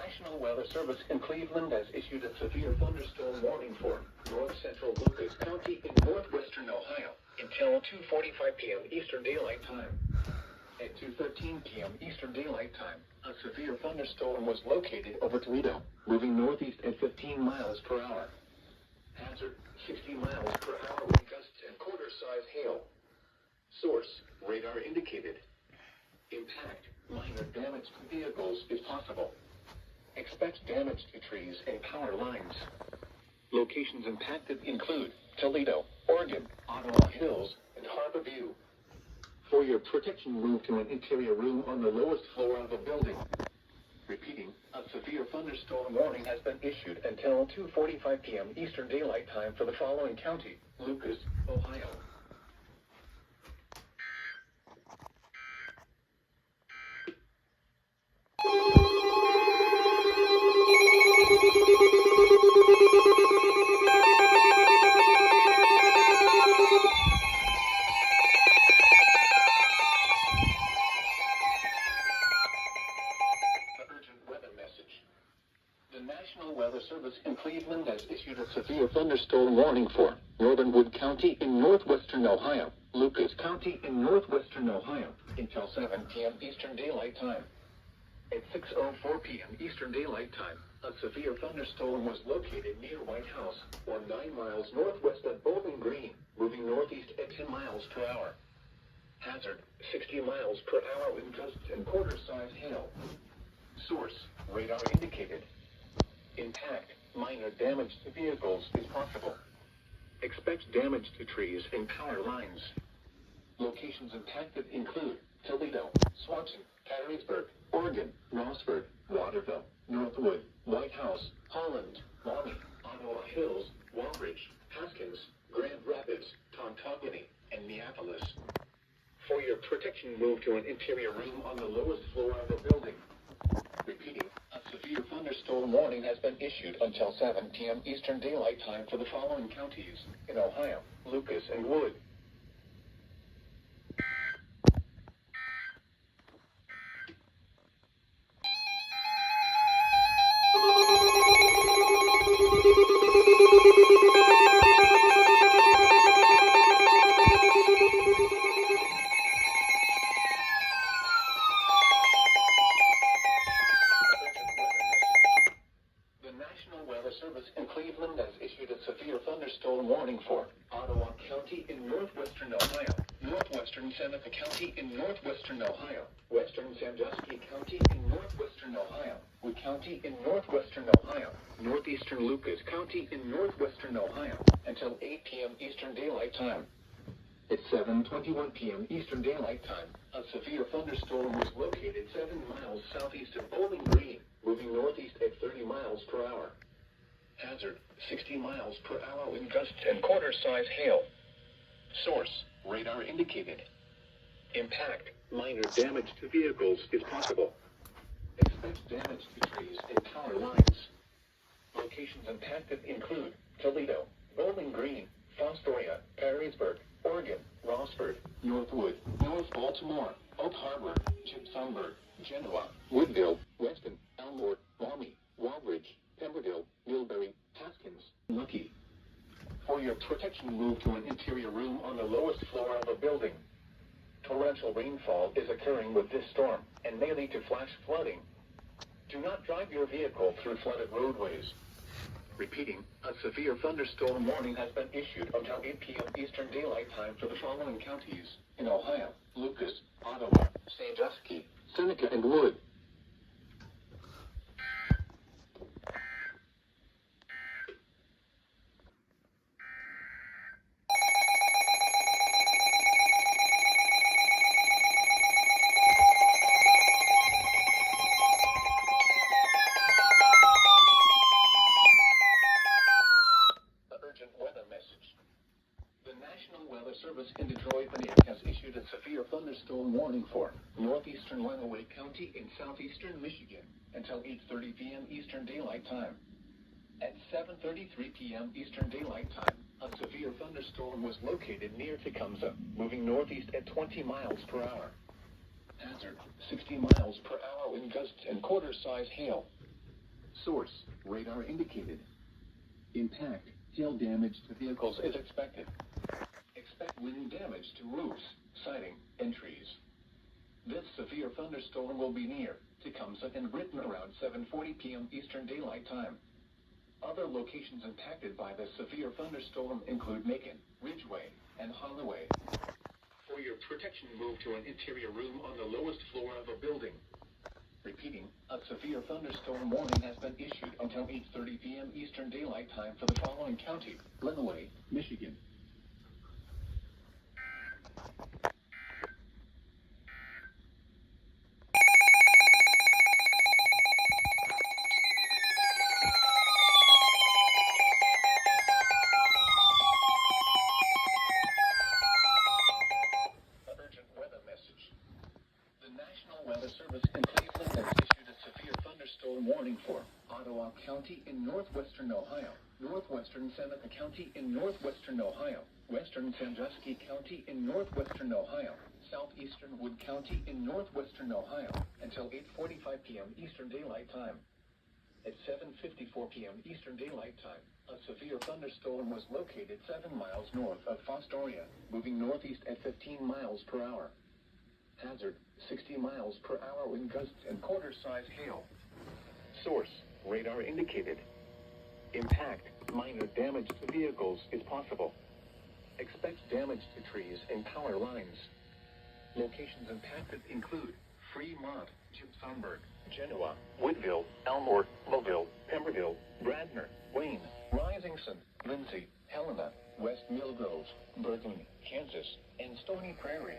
National Weather Service in Cleveland has issued a severe thunderstorm warning for north central Lucas County in northwestern Ohio until 2:45 p.m. Eastern Daylight Time. At 2:13 p.m. Eastern Daylight Time, a severe thunderstorm was located over Toledo, moving northeast at 15 miles per hour. Hazard, 60 miles per hour wind gusts and quarter-size hail. Source, radar indicated. Impact, minor damage to vehicles is possible. Expect damage to trees and power lines. Locations impacted include Toledo, Oregon, Ottawa Hills, and Harbor View. For your protection, move to an interior room on the lowest floor of the building. Repeating, a severe thunderstorm warning has been issued until 2:45 p.m. Eastern Daylight Time for the following county: Lucas, Ohio. The National Weather Service in Cleveland has issued a severe thunderstorm warning for northern Wood County in northwestern Ohio, Lucas County in northwestern Ohio, until 7 p.m. Eastern Daylight Time. At 6:04 p.m. Eastern Daylight Time, a severe thunderstorm was located near White House, or 9 miles northwest of Bowling Green, moving northeast at 10 miles per hour. Hazard, 60 miles per hour wind gusts and quarter-size hail. Source, radar indicated. Impact, minor damage to vehicles is possible. Expect damage to trees and power lines. Locations impacted include Toledo, Swanson, Perrysburg, Oregon, Rossford, Waterville, Northwood, White House, Holland, Maumee, Ottawa Hills, Walbridge, Haskins, Grand Rapids, Tontogany, and Minneapolis. For your protection, move to an interior room on the lowest floor of the building. Repeating, a severe thunderstorm warning has been issued until 7 p.m. Eastern Daylight Time for the following counties in Ohio: Lucas and Wood. Service in Cleveland has issued a severe thunderstorm warning for Ottawa County in northwestern Ohio, northwestern Seneca County in northwestern Ohio, western Sandusky County in northwestern Ohio, Wood County in northwestern Ohio, northeastern Lucas County in northwestern Ohio, until 8 p.m. Eastern Daylight Time. At 7:21 p.m. Eastern Daylight Time, a severe thunderstorm was located 7 miles southeast of Bowling Green, moving northeast at 30 miles per hour. Hazard, 60 miles per hour wind gusts and quarter-size hail. Source, radar indicated. Impact, minor damage to vehicles is possible. Expect damage to trees and power lines. Locations impacted include Toledo, Bowling Green, Fostoria, Perrysburg, Oregon, Rossford, Northwood, North Baltimore, Oak Harbor, Gibsonburg, Genoa, Woodville, Weston, Elmore, Maumee, Walbridge, Pemberville, Millbury, Haskins, Lucky. For your protection, move to an interior room on the lowest floor of a building. Torrential rainfall is occurring with this storm and may lead to flash flooding. Do not drive your vehicle through flooded roadways. Repeating, a severe thunderstorm warning has been issued until 8 p.m. Eastern Daylight Time for the following counties in Ohio: Lucas, Ottawa, Sandusky, Seneca, and Wood. Service in Detroit has issued a severe thunderstorm warning for northeastern Lenawee County in southeastern Michigan until 8:30 p.m. Eastern Daylight Time. At 7:33 p.m. Eastern Daylight Time, a severe thunderstorm was located near Tecumseh, moving northeast at 20 miles per hour. Hazard, 60 miles per hour wind gusts and quarter-size hail. Source, radar indicated. Impact, hail damage to vehicles is expected. Expect wind damage to roofs, siding, and trees. This severe thunderstorm will be near Tecumseh and Britain around 7:40 p.m. Eastern Daylight Time. Other locations impacted by the severe thunderstorm include Macon, Ridgeway, and Holloway. For your protection, move to an interior room on the lowest floor of a building. Repeating, a severe thunderstorm warning has been issued until 8:30 p.m. Eastern Daylight Time for the following county: Lenawee, Michigan. Service in Cleveland has issued a severe thunderstorm warning for Ottawa County in northwestern Ohio, northwestern Seneca County in northwestern Ohio, western Sandusky County in northwestern Ohio, southeastern Wood County in northwestern Ohio, until 8:45 p.m. Eastern Daylight Time. At 7:54 p.m. Eastern Daylight Time, a severe thunderstorm was located 7 miles north of Fostoria, moving northeast at 15 miles per hour. Hazard, 60 miles per hour wind gusts and quarter-size hail. Source, radar indicated. Impact, minor damage to vehicles is possible. Expect damage to trees and power lines. Locations impacted include Fremont, Gibsonburg, Genoa, Woodville, Elmore, Mobile, Pemberville, Bradner, Wayne, Risington, Lindsay, Helena, West Millgrove, Berkeley, Kansas, and Stony Prairie.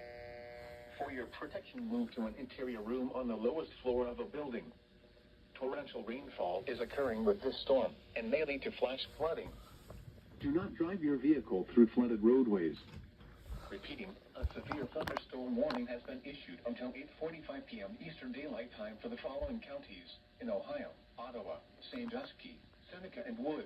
For your protection, move to an interior room on the lowest floor of a building. Torrential rainfall is occurring with this storm and may lead to flash flooding. Do not drive your vehicle through flooded roadways. Repeating, a severe thunderstorm warning has been issued until 8:45 p.m. Eastern Daylight Time for the following counties in Ohio: Ottawa, Sandusky, Seneca, and Wood.